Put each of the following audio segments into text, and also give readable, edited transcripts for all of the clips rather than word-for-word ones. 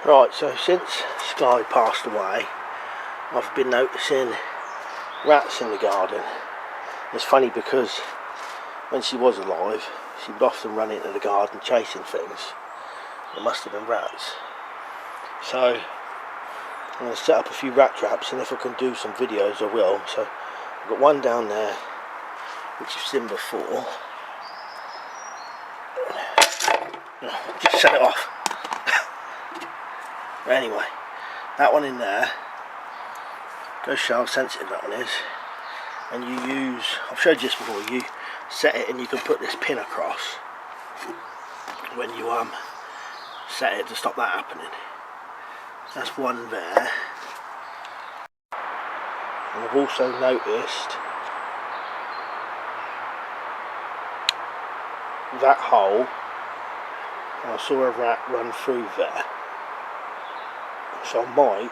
Right, so since Sky passed away, I've been noticing rats in the garden. It's funny because when she was alive, she would often run into the garden chasing things. It must have been rats. So I'm going to set up a few rat traps, and if I can do some videos I will. So I've got one down there which you've seen before. Just set it off. But anyway, that one in there, goes to show how sensitive that one is. And you use, I've showed you this before, you set it and you can put this pin across when you set it to stop that happening. That's one there. And I've also noticed that hole, I saw a rat run through there. So I might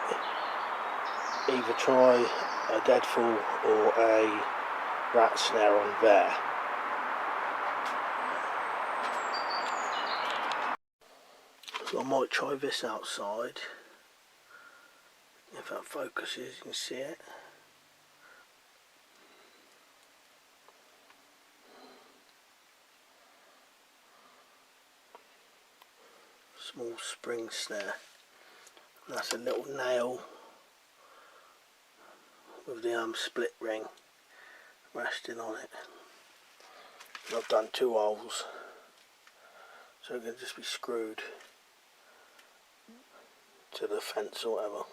either try a deadfall or a rat snare on there. So I might try this outside. If that focuses, you can see it. Small spring snare. And that's a little nail with the split ring resting on it. And I've done 2 holes, so it can just be screwed to the fence or whatever.